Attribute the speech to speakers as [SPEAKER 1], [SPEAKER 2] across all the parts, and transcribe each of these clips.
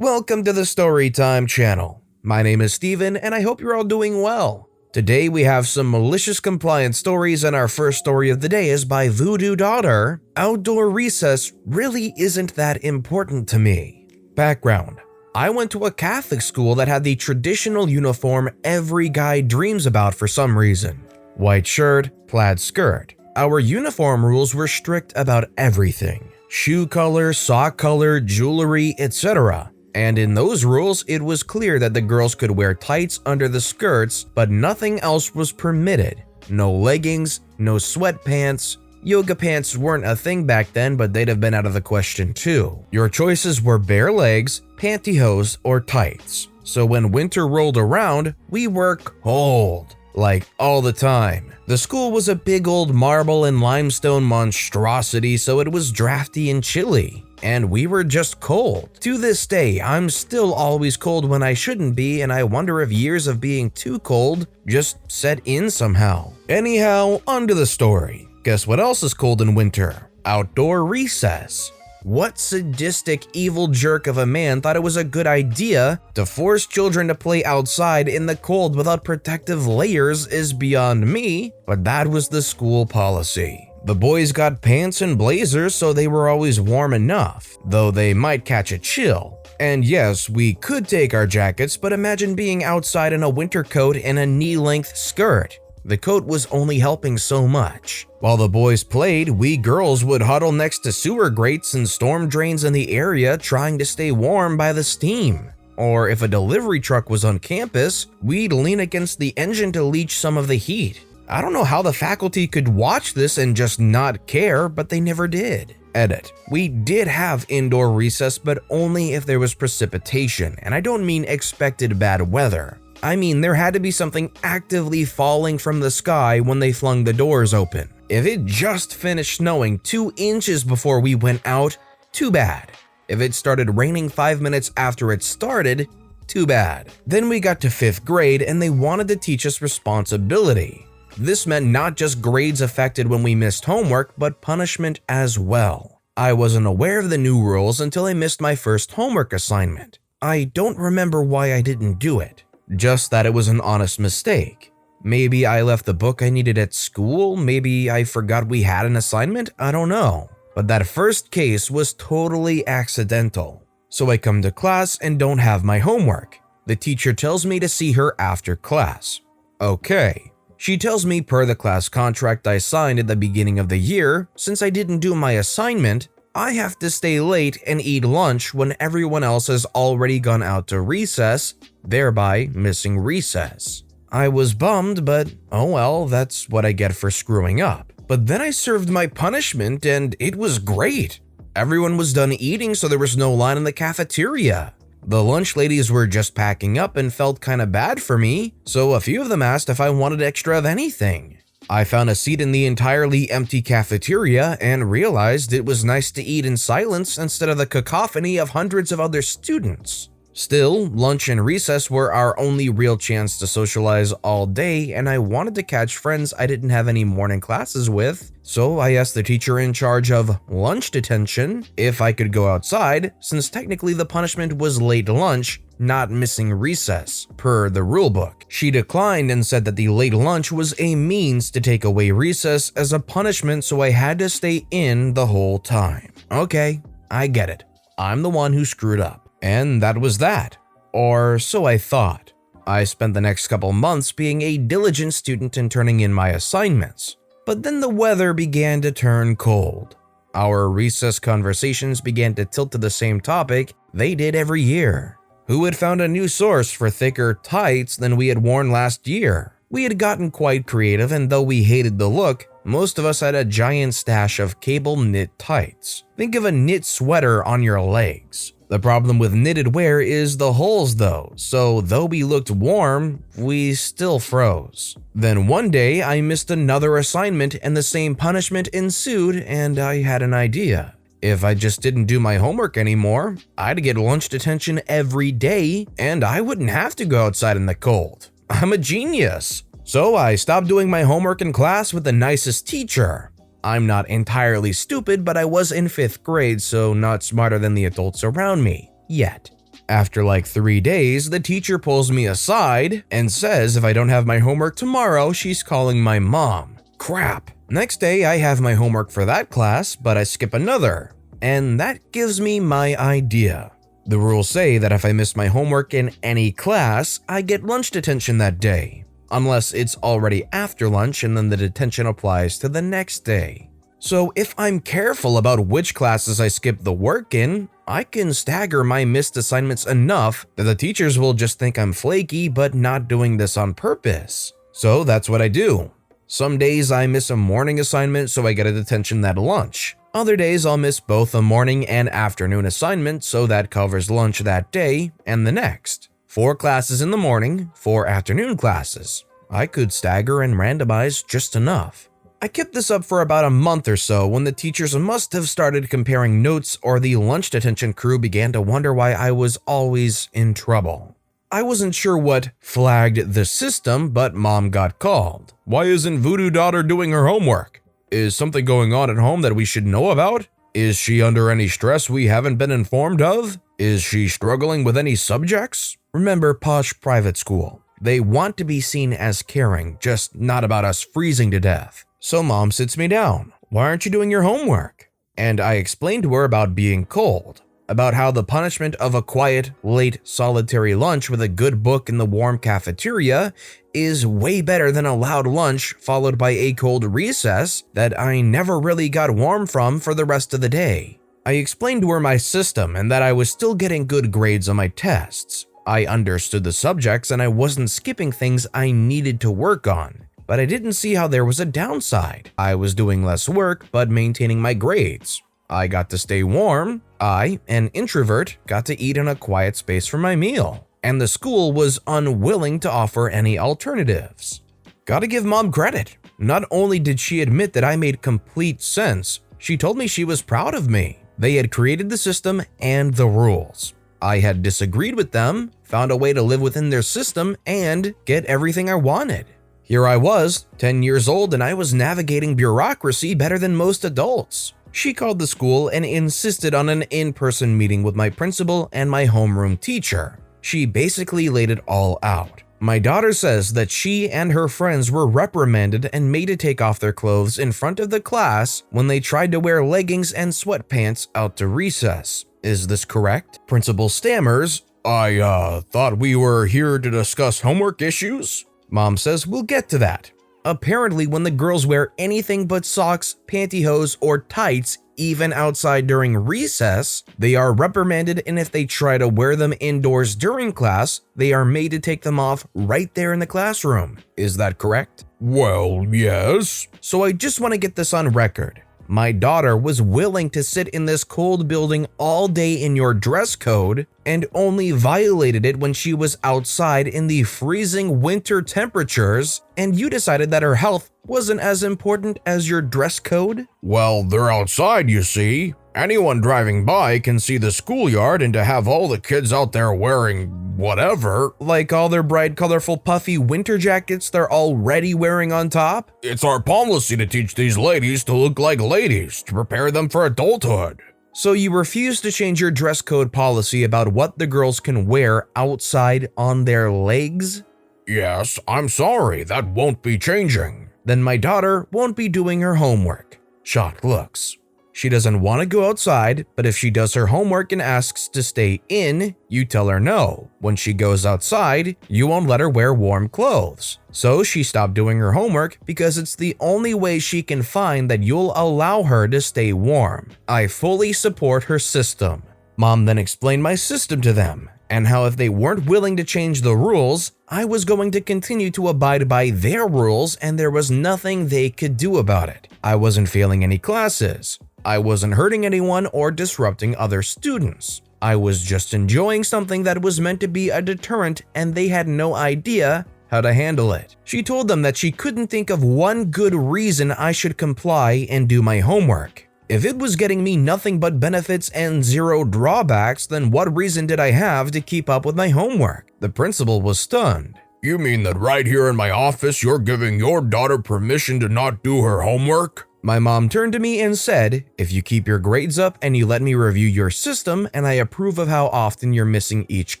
[SPEAKER 1] Welcome to the Storytime channel. My name is Steven and I hope you're all doing well. Today we have some malicious compliance stories and our first story of the day is by VooDooDaughter. Outdoor recess really isn't that important to me. Background: I went to a Catholic school that had the traditional uniform every guy dreams about for some reason. White shirt, plaid skirt. Our uniform rules were strict about everything. Shoe color, sock color, jewelry, etc. And in those rules, it was clear that the girls could wear tights under the skirts, but nothing else was permitted. No leggings, no sweatpants. Yoga pants weren't a thing back then, but they'd have been out of the question too. Your choices were bare legs, pantyhose, or tights. So when winter rolled around, we were cold. Like all the time. The school was a big old marble and limestone monstrosity, so it was drafty and chilly. And we were just cold. To this day, I'm still always cold when I shouldn't be, and I wonder if years of being too cold just set in somehow. Anyhow, on to the story. Guess what else is cold in winter? Outdoor recess. What sadistic evil jerk of a man thought it was a good idea to force children to play outside in the cold without protective layers is beyond me, but that was the school policy. The boys got pants and blazers, so they were always warm enough, though they might catch a chill. And yes, we could take our jackets, but imagine being outside in a winter coat and a knee-length skirt. The coat was only helping so much. While the boys played, we girls would huddle next to sewer grates and storm drains in the area trying to stay warm by the steam. Or if a delivery truck was on campus, we'd lean against the engine to leach some of the heat. I don't know how the faculty could watch this and just not care, but they never did. Edit. We did have indoor recess, but only if there was precipitation, and I don't mean expected bad weather. I mean, there had to be something actively falling from the sky when they flung the doors open. If it just finished snowing 2 inches before we went out, too bad. If it started raining 5 minutes after it started, too bad. Then we got to 5th grade and they wanted to teach us responsibility. This meant not just grades affected when we missed homework, but punishment as well. I wasn't aware of the new rules until I missed my first homework assignment. I don't remember why I didn't do it. Just that it was an honest mistake. Maybe I left the book I needed at school, maybe I forgot we had an assignment, I don't know. But that first case was totally accidental. So I come to class and don't have my homework. The teacher tells me to see her after class. Okay. She tells me per the class contract I signed at the beginning of the year, since I didn't do my assignment, I have to stay late and eat lunch when everyone else has already gone out to recess, thereby missing recess. I was bummed, but oh well, that's what I get for screwing up. But then I served my punishment and it was great. Everyone was done eating, so there was no line in the cafeteria. The lunch ladies were just packing up and felt kinda bad for me, so a few of them asked if I wanted extra of anything. I found a seat in the entirely empty cafeteria and realized it was nice to eat in silence instead of the cacophony of hundreds of other students. Still, lunch and recess were our only real chance to socialize all day, and I wanted to catch friends I didn't have any morning classes with, so I asked the teacher in charge of lunch detention if I could go outside, since technically the punishment was late lunch, not missing recess, per the rulebook. She declined and said that the late lunch was a means to take away recess as a punishment, so I had to stay in the whole time. Okay, I get it. I'm the one who screwed up. And that was that. Or so I thought. I spent the next couple months being a diligent student and turning in my assignments. But then the weather began to turn cold. Our recess conversations began to tilt to the same topic they did every year. Who had found a new source for thicker tights than we had worn last year? We had gotten quite creative, and though we hated the look, most of us had a giant stash of cable knit tights. Think of a knit sweater on your legs. The problem with knitted wear is the holes though, so though we looked warm, we still froze. Then one day I missed another assignment and the same punishment ensued, and I had an idea. If I just didn't do my homework anymore, I'd get lunch detention every day and I wouldn't have to go outside in the cold. I'm a genius. So I stopped doing my homework in class with the nicest teacher. I'm not entirely stupid, but I was in 5th grade, so not smarter than the adults around me. Yet. After like 3 days, the teacher pulls me aside and says if I don't have my homework tomorrow, she's calling my mom. Crap. Next day, I have my homework for that class, but I skip another. And that gives me my idea. The rules say that if I miss my homework in any class, I get lunch detention that day. Unless it's already after lunch and then the detention applies to the next day. So if I'm careful about which classes I skip the work in, I can stagger my missed assignments enough that the teachers will just think I'm flaky but not doing this on purpose. So that's what I do. Some days I miss a morning assignment so I get a detention at lunch. Other days I'll miss both a morning and afternoon assignment so that covers lunch that day and the next. 4 classes in the morning, 4 afternoon classes. I could stagger and randomize just enough. I kept this up for about a month or so when the teachers must have started comparing notes or the lunch detention crew began to wonder why I was always in trouble. I wasn't sure what flagged the system, but mom got called. Why isn't VooDooDaughter doing her homework? Is something going on at home that we should know about? Is she under any stress we haven't been informed of? Is she struggling with any subjects? Remember posh private school. They want to be seen as caring, just not about us freezing to death. So mom sits me down. Why aren't you doing your homework? And I explained to her about being cold, about how the punishment of a quiet, late, solitary lunch with a good book in the warm cafeteria is way better than a loud lunch followed by a cold recess that I never really got warm from for the rest of the day. I explained to her my system and that I was still getting good grades on my tests. I understood the subjects and I wasn't skipping things I needed to work on. But I didn't see how there was a downside. I was doing less work, but maintaining my grades. I got to stay warm. I, an introvert, got to eat in a quiet space for my meal. And the school was unwilling to offer any alternatives. Gotta give mom credit. Not only did she admit that I made complete sense, she told me she was proud of me. They had created the system and the rules. I had disagreed with them, found a way to live within their system, and get everything I wanted. Here I was, 10 years old, and I was navigating bureaucracy better than most adults. She called the school and insisted on an in-person meeting with my principal and my homeroom teacher. She basically laid it all out. My daughter says that she and her friends were reprimanded and made to take off their clothes in front of the class when they tried to wear leggings and sweatpants out to recess. Is this correct? Principal stammers, I thought we were here to discuss homework issues. Mom says we'll get to that. Apparently, when the girls wear anything but socks, pantyhose, or tights, even outside during recess, they are reprimanded, and if they try to wear them indoors during class, they are made to take them off right there in the classroom. Is that correct? Well, yes. So I just want to get this on record. My daughter was willing to sit in this cold building all day in your dress code and only violated it when she was outside in the freezing winter temperatures, and you decided that her health wasn't as important as your dress code? Well, they're outside, you see. Anyone driving by can see the schoolyard, and to have all the kids out there wearing whatever, like all their bright, colorful, puffy winter jackets they're already wearing on top. It's our policy to teach these ladies to look like ladies, to prepare them for adulthood. So you refuse to change your dress code policy about what the girls can wear outside on their legs? Yes, I'm sorry, that won't be changing. Then my daughter won't be doing her homework. Shocked looks. She doesn't want to go outside, but if she does her homework and asks to stay in, you tell her no. When she goes outside, you won't let her wear warm clothes. So she stopped doing her homework because it's the only way she can find that you'll allow her to stay warm. I fully support her system. Mom then explained my system to them, and how if they weren't willing to change the rules, I was going to continue to abide by their rules and there was nothing they could do about it. I wasn't failing any classes. I wasn't hurting anyone or disrupting other students. I was just enjoying something that was meant to be a deterrent and they had no idea how to handle it. She told them that she couldn't think of one good reason I should comply and do my homework. If it was getting me nothing but benefits and zero drawbacks, then what reason did I have to keep up with my homework? The principal was stunned. You mean that right here in my office you're giving your daughter permission to not do her homework? My mom turned to me and said, "If you keep your grades up and you let me review your system and I approve of how often you're missing each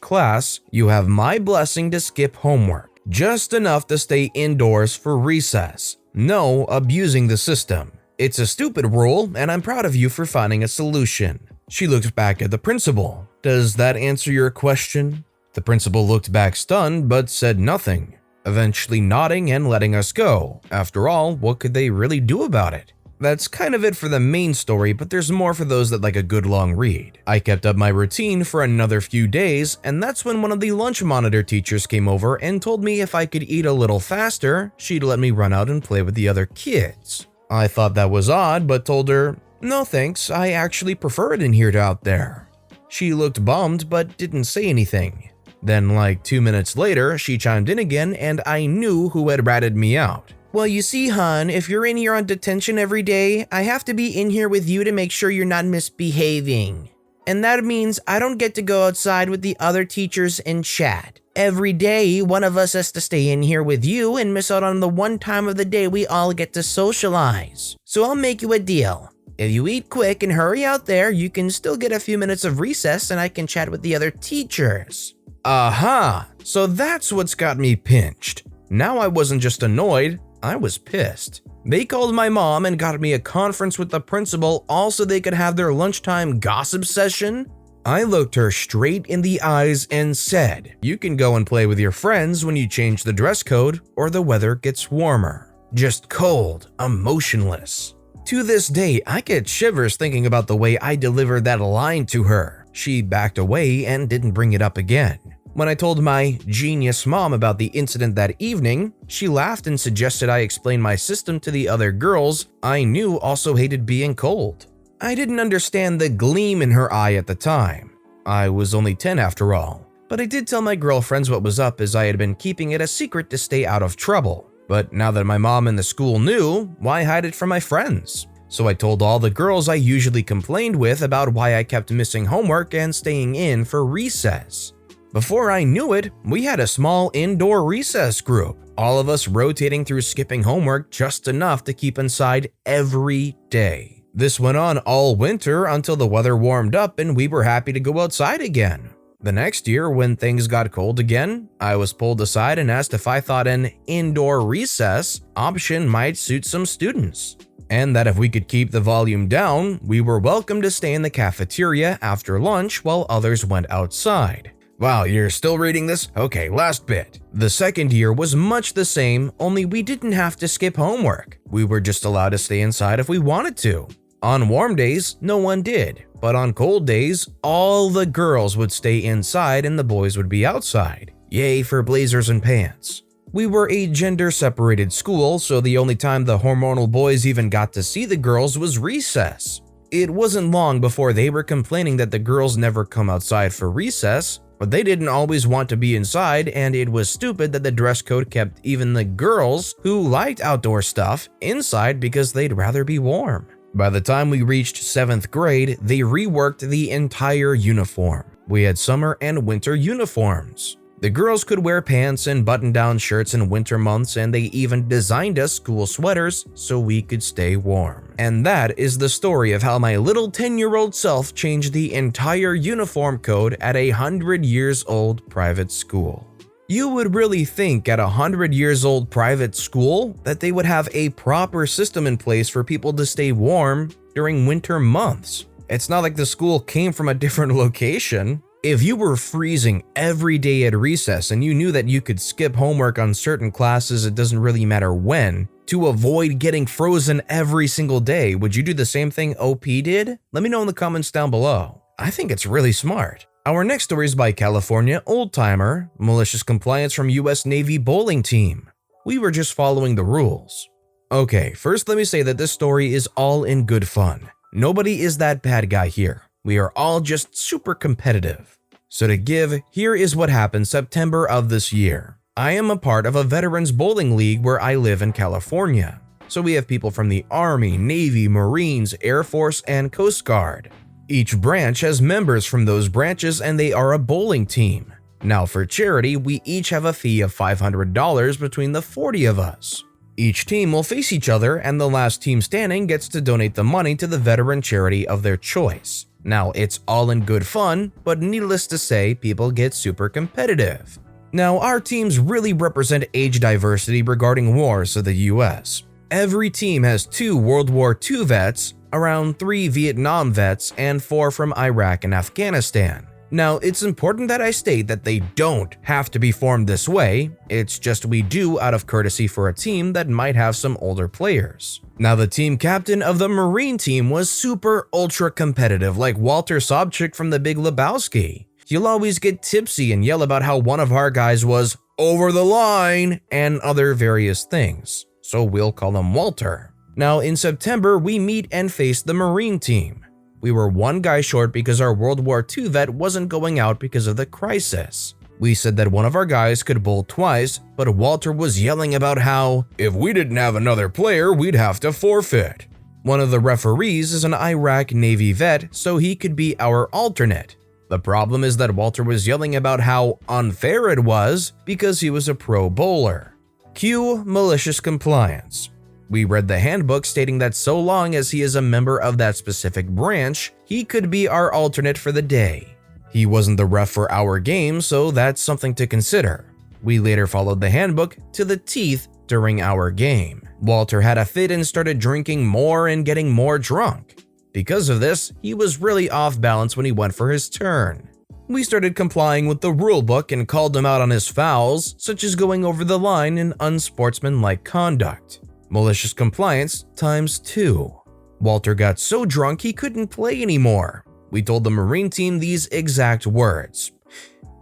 [SPEAKER 1] class, you have my blessing to skip homework, just enough to stay indoors for recess. No abusing the system. It's a stupid rule and I'm proud of you for finding a solution." She looked back at the principal. "Does that answer your question?" The principal looked back stunned but said nothing, eventually nodding and letting us go. After all, what could they really do about it? That's kind of it for the main story, but there's more for those that like a good long read. I kept up my routine for another few days, and that's when one of the lunch monitor teachers came over and told me if I could eat a little faster, she'd let me run out and play with the other kids. I thought that was odd, but told her, "No thanks, I actually prefer it in here to out there." She looked bummed, but didn't say anything. Then like 2 minutes later, she chimed in again and I knew who had ratted me out. "Well, you see, hon, if you're in here on detention every day, I have to be in here with you to make sure you're not misbehaving. And that means I don't get to go outside with the other teachers and chat. Every day, one of us has to stay in here with you and miss out on the one time of the day we all get to socialize. So I'll make you a deal. If you eat quick and hurry out there, you can still get a few minutes of recess and I can chat with the other teachers." Aha! So that's what's got me pinched. Now I wasn't just annoyed, I was pissed. They called my mom and got me a conference with the principal all so they could have their lunchtime gossip session. I looked her straight in the eyes and said, "You can go and play with your friends when you change the dress code or the weather gets warmer." Just cold, emotionless. To this day, I get shivers thinking about the way I delivered that line to her. She backed away and didn't bring it up again. When I told my genius mom about the incident that evening, she laughed and suggested I explain my system to the other girls I knew also hated being cold. I didn't understand the gleam in her eye at the time. I was only 10 after all. But I did tell my girlfriends what was up as I had been keeping it a secret to stay out of trouble. But now that my mom and the school knew, why hide it from my friends? So I told all the girls I usually complained with about why I kept missing homework and staying in for recess. Before I knew it, we had a small indoor recess group, all of us rotating through skipping homework just enough to keep inside every day. This went on all winter until the weather warmed up and we were happy to go outside again. The next year, when things got cold again, I was pulled aside and asked if I thought an indoor recess option might suit some students, and that if we could keep the volume down, we were welcome to stay in the cafeteria after lunch while others went outside. Wow, you're still reading this? Okay, last bit. The second year was much the same, only we didn't have to skip homework. We were just allowed to stay inside if we wanted to. On warm days, no one did, but on cold days, all the girls would stay inside and the boys would be outside. Yay for blazers and pants. We were a gender-separated school, so the only time the hormonal boys even got to see the girls was recess. It wasn't long before they were complaining that the girls never come outside for recess, but they didn't always want to be inside, and it was stupid that the dress code kept even the girls who liked outdoor stuff inside because they'd rather be warm. By the time we reached 7th grade, they reworked the entire uniform. We had summer and winter uniforms. The girls could wear pants and button-down shirts in winter months, and they even designed us school sweaters so we could stay warm. And that is the story of how my little 10-year-old self changed the entire uniform code at a 100-years-old private school. You would really think at a 100-years-old private school that they would have a proper system in place for people to stay warm during winter months. It's not like the school came from a different location. If you were freezing every day at recess and you knew that you could skip homework on certain classes, it doesn't really matter when, to avoid getting frozen every single day, would you do the same thing OP did? Let me know in the comments down below. I think it's really smart. Our next story is by California old-timer, Malicious Compliance from US Navy bowling team. We were just following the rules. Okay, first let me say that this story is all in good fun. Nobody is that bad guy here. We are all just super competitive. So to give, here is what happened September of this year. I am a part of a veterans bowling league where I live in California. So we have people from the Army, Navy, Marines, Air Force, and Coast Guard. Each branch has members from those branches and they are a bowling team. Now for charity, we each have a fee of $500 between the 40 of us. Each team will face each other, and the last team standing gets to donate the money to the veteran charity of their choice. Now, it's all in good fun, but needless to say, people get super competitive. Now, our teams really represent age diversity regarding wars of the US. Every team has 2 World War II vets, around 3 Vietnam vets, and 4 from Iraq and Afghanistan. Now, it's important that I state that they don't have to be formed this way, it's just we do out of courtesy for a team that might have some older players. Now, the team captain of the Marine team was super ultra competitive like Walter Sobchak from The Big Lebowski. He'll always get tipsy and yell about how one of our guys was over the line and other various things, so we'll call him Walter. Now, in September, we meet and face the Marine team. We were 1 guy short because our World War II vet wasn't going out because of the crisis. We said that one of our guys could bowl twice, but Walter was yelling about how, if we didn't have another player, we'd have to forfeit. One of the referees is an Iraq Navy vet, so he could be our alternate. The problem is that Walter was yelling about how unfair it was because he was a pro bowler. Cue malicious compliance. We read the handbook stating that so long as he is a member of that specific branch, he could be our alternate for the day. He wasn't the ref for our game, so that's something to consider. We later followed the handbook to the teeth during our game. Walter had a fit and started drinking more and getting more drunk. Because of this, he was really off balance when he went for his turn. We started complying with the rulebook and called him out on his fouls, such as going over the line and unsportsmanlike conduct. Malicious compliance times 2. Walter got so drunk he couldn't play anymore. We told the Marine team these exact words: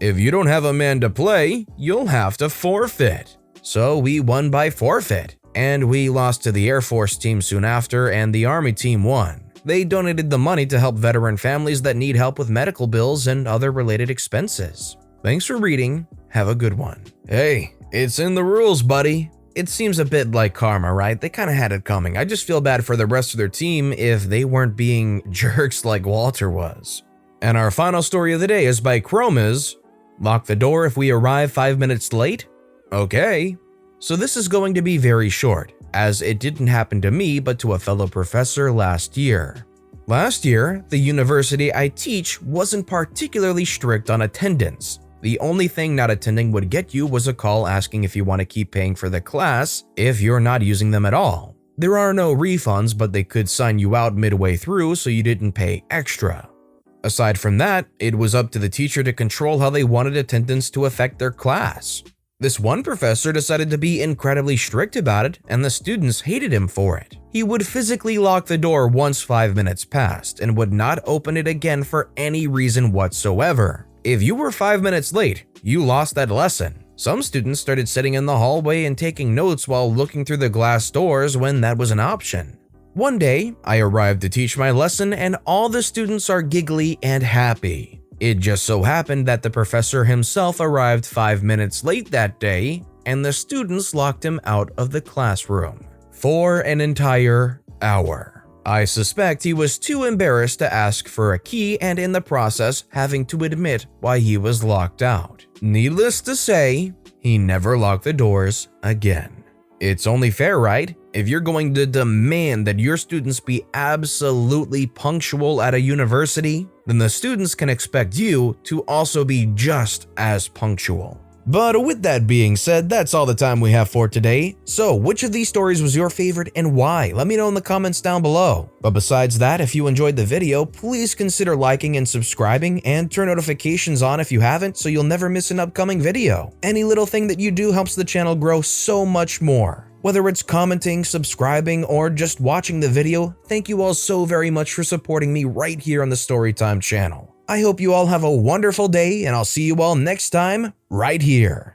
[SPEAKER 1] "If you don't have a man to play, you'll have to forfeit." So we won by forfeit, and we lost to the Air Force team soon after, and the Army team won. They donated the money to help veteran families that need help with medical bills and other related expenses. Thanks for reading. Have a good one. Hey, it's in the rules, buddy. It seems a bit like karma, right? They kind of had it coming. I just feel bad for the rest of their team if they weren't being jerks like Walter was. And our final story of the day is by Khromez. Lock the door if we arrive 5 minutes late? Okay. So this is going to be very short, as it didn't happen to me but to a fellow professor last year. Last year, the university I teach wasn't particularly strict on attendance. The only thing not attending would get you was a call asking if you want to keep paying for the class if you're not using them at all. There are no refunds, but they could sign you out midway through so you didn't pay extra. Aside from that, it was up to the teacher to control how they wanted attendance to affect their class. This one professor decided to be incredibly strict about it, and the students hated him for it. He would physically lock the door once 5 minutes passed and would not open it again for any reason whatsoever. If you were 5 minutes late, you lost that lesson. Some students started sitting in the hallway and taking notes while looking through the glass doors when that was an option. One day, I arrived to teach my lesson and all the students are giggly and happy. It just so happened that the professor himself arrived 5 minutes late that day, and the students locked him out of the classroom for an entire hour. I suspect he was too embarrassed to ask for a key and in the process having to admit why he was locked out. Needless to say, he never locked the doors again. It's only fair, right? If you're going to demand that your students be absolutely punctual at a university, then the students can expect you to also be just as punctual. But with that being said, that's all the time we have for today. So, which of these stories was your favorite and why? Let me know in the comments down below. But besides that, if you enjoyed the video, please consider liking and subscribing and turn notifications on if you haven't so you'll never miss an upcoming video. Any little thing that you do helps the channel grow so much more. Whether it's commenting, subscribing, or just watching the video, thank you all so very much for supporting me right here on the Storytime channel. I hope you all have a wonderful day, and I'll see you all next time, right here.